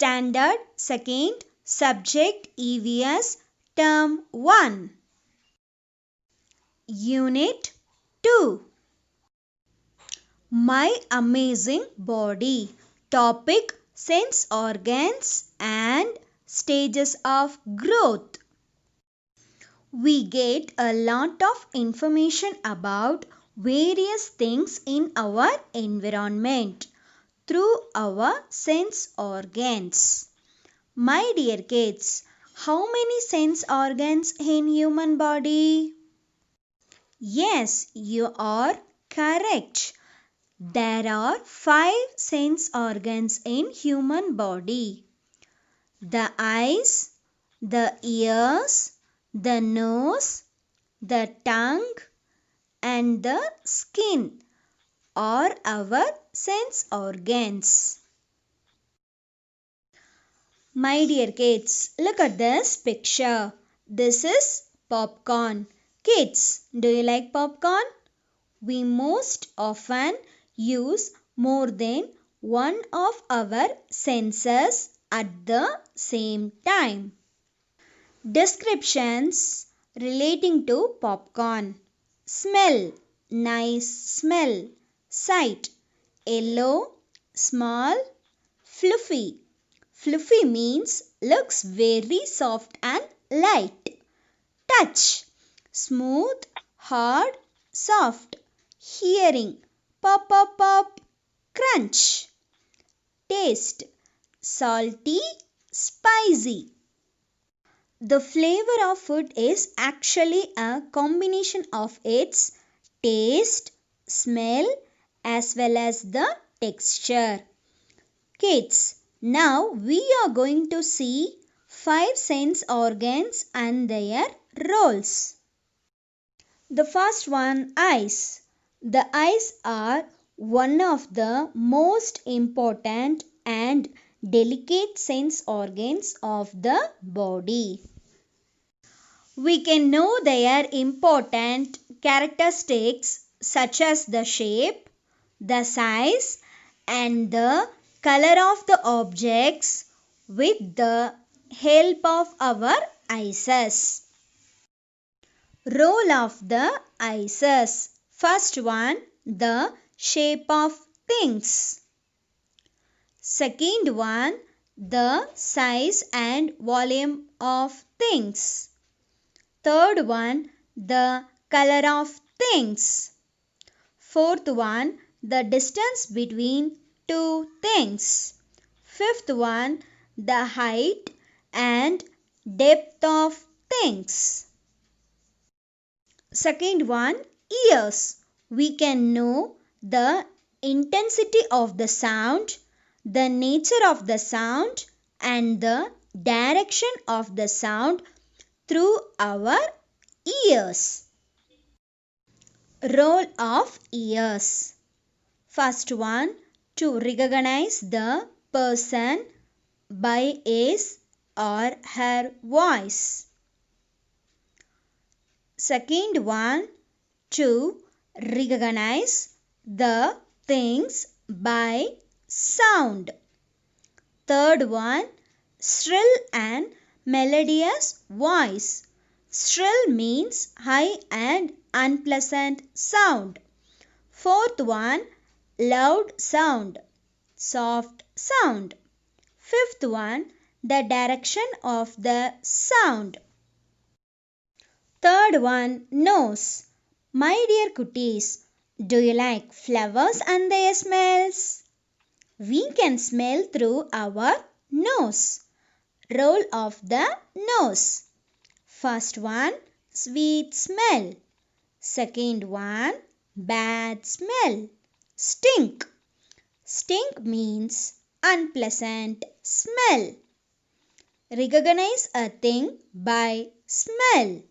Standard 2nd Subject EVS Term 1 Unit 2 My Amazing Body. Topic Sense Organs and Stages of Growth. We get a lot of information about various things in our environment through our sense organs. My dear kids, how many sense organs in human body? Yes, you are correct. There are 5 sense organs in human body. The eyes, the ears, the nose, the tongue and the skin are our sense organs. My dear kids, look at this picture. This is popcorn. Kids, do you like popcorn? We most often use more than one of our senses at the same time. Descriptions relating to popcorn. Smell, nice smell. Sight, yellow, small, fluffy. Fluffy means looks very soft and light. Touch, smooth, hard, soft. Hearing, pop pop pop, crunch. Taste, salty, spicy. The flavor of food is actually a combination of its taste, smell as well as the texture. Kids, now we are going to see 5 sense organs and their roles. The first one, eyes. The eyes are one of the most important and delicate sense organs of the body. We can know their important characteristics such as the shape, the size and the color of the objects with the help of our eyes. Role of the eyes. First one, the shape of things. Second one, the size and volume of things. Third one, the color of things. Fourth one, the distance between two things. Fifth one, the height and depth of things. Second one, ears. We can know the intensity of the sound, the nature of the sound and the direction of the sound through our ears. Role of ears. First one, to recognize the person by his or her voice. Second one, to recognize the things by sound. Third one, shrill and melodious voice. Shrill means high and unpleasant sound. Fourth one, loud sound, soft sound. Fifth one, the direction of the sound. Third one, nose. My dear cuties, do you like flowers and their smells? We can smell through our nose. Role of the nose. First one, sweet smell. Second one, bad smell. Stink. Stink means unpleasant smell. Recognize a thing by smell.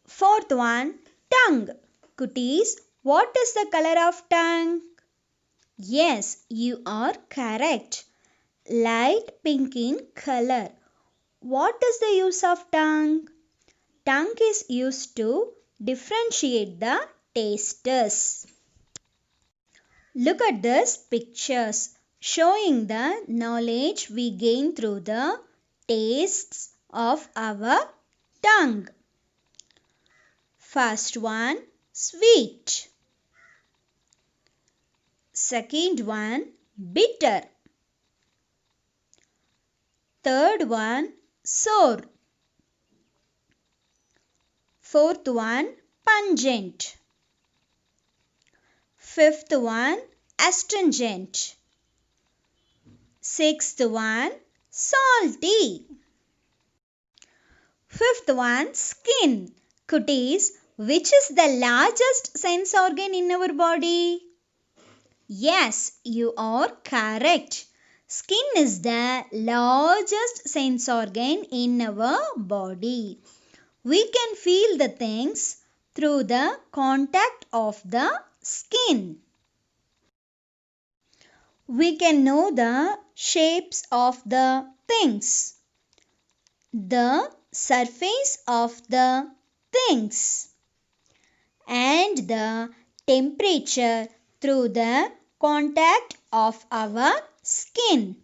Fourth one, tongue. Cuties, what is the color of tongue? Yes, you are correct. Light pink in color. What is the use of tongue? Tongue is used to differentiate the tastes. Look at these pictures. showing the knowledge we gain through the tastes of our tongue. First one, sweet. Second one, bitter. Third one, sour. Fourth one, pungent. Fifth one, astringent. Sixth one, salty. Fifth one, skin. Cuties, which is the largest sense organ in our body? Yes, you are correct. Skin is the largest sense organ in our body. We can feel the things through the contact of the skin. We can know the shapes of the things, the surface of the things, and the temperature through the contact of our skin.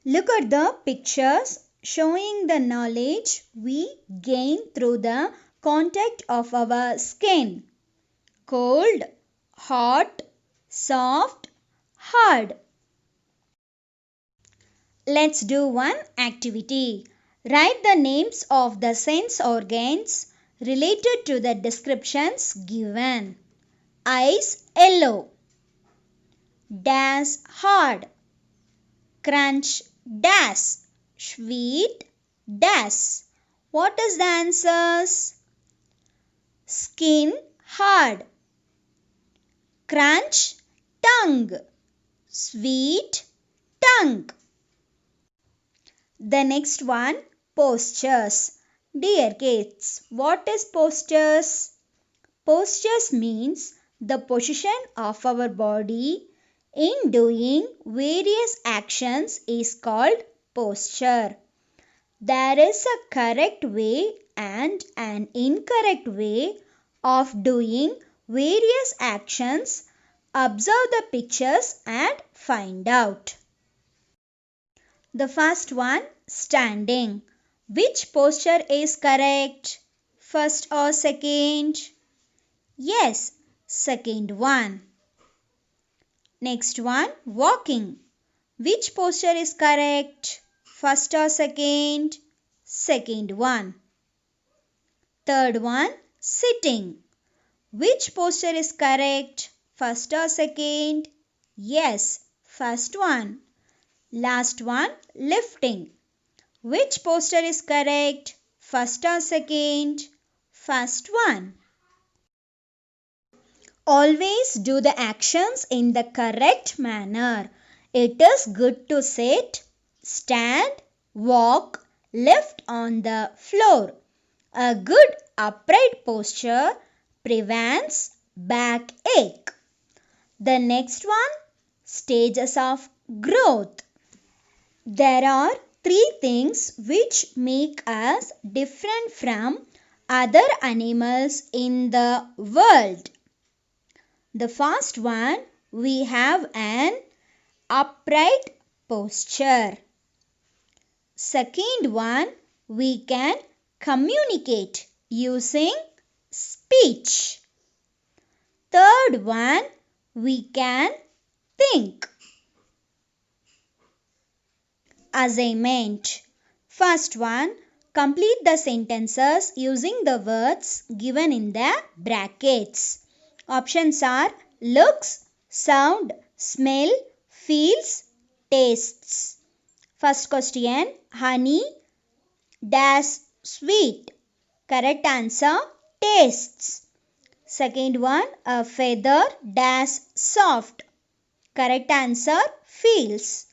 Look at the pictures showing the knowledge we gain through the contact of our skin. Cold, hot, soft, hard. Let's do one activity. Write the names of the sense organs related to the descriptions given. Eyes yellow, dash hard, crunch dash, sweet dash. What is the answers? Skin hard, crunch tongue, sweet tongue. The next one, postures. Dear kids, what is postures? Postures means the position of our body in doing various actions is called posture. There is a correct way and an incorrect way of doing various actions. Observe the pictures and find out. The first one, standing. Which posture is correct? First or second? Yes, second one. Next one, walking. Which posture is correct? First or second? Second one. Third one, sitting. Which posture is correct? First or second? Yes, first one. Last one, lifting. Which posture is correct? First or second? First one. Always do the actions in the correct manner. It is good to sit, stand, walk, lift on the floor. A good upright posture prevents backache. The next one, stages of growth. There are 3 things which make us different from other animals in the world. The first one, we have an upright posture. Second one, we can communicate using speech. Third one, we can think. Assignment. First one, complete the sentences using the words given in the brackets. Options are looks, sound, smell, feels, tastes. First question, honey dash sweet. Correct answer, tastes. Second one, a feather dash soft. Correct answer, feels.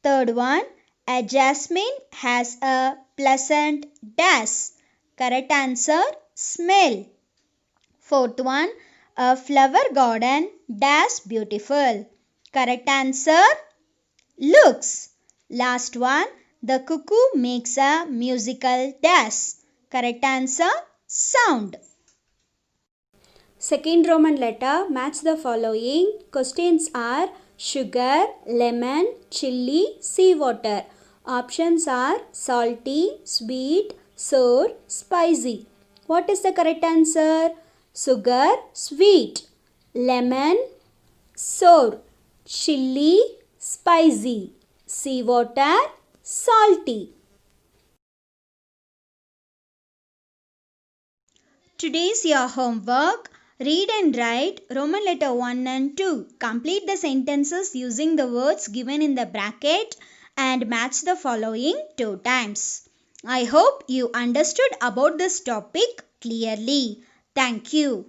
Third one, a jasmine has a pleasant dash. Correct answer, smell. Fourth one, a flower garden dash beautiful. Correct answer, looks. Last one, the cuckoo makes a musical dash. Correct answer, sound. Second Roman letter, match the following. Questions are, sugar, lemon, chili, seawater. Options are salty, sweet, sour, spicy. What is the correct answer? Sugar, sweet, lemon, sour, chili, spicy, seawater, salty. Today's your homework. Read and write Roman letter 1 and 2. Complete the sentences using the words given in the bracket and match the following 2 times. I hope you understood about this topic clearly. Thank you.